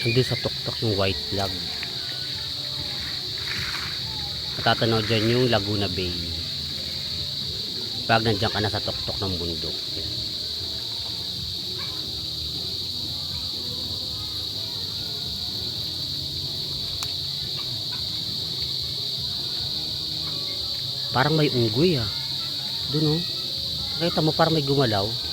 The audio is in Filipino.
Andun sa tuktok yung white flag. Matatanaw dyan yung Laguna Bay. Pag nandiyan ka na sa tuktok ng bundok. Yan. Parang may unggoy ah. Doon oh. Nakita mo parang may gumalaw.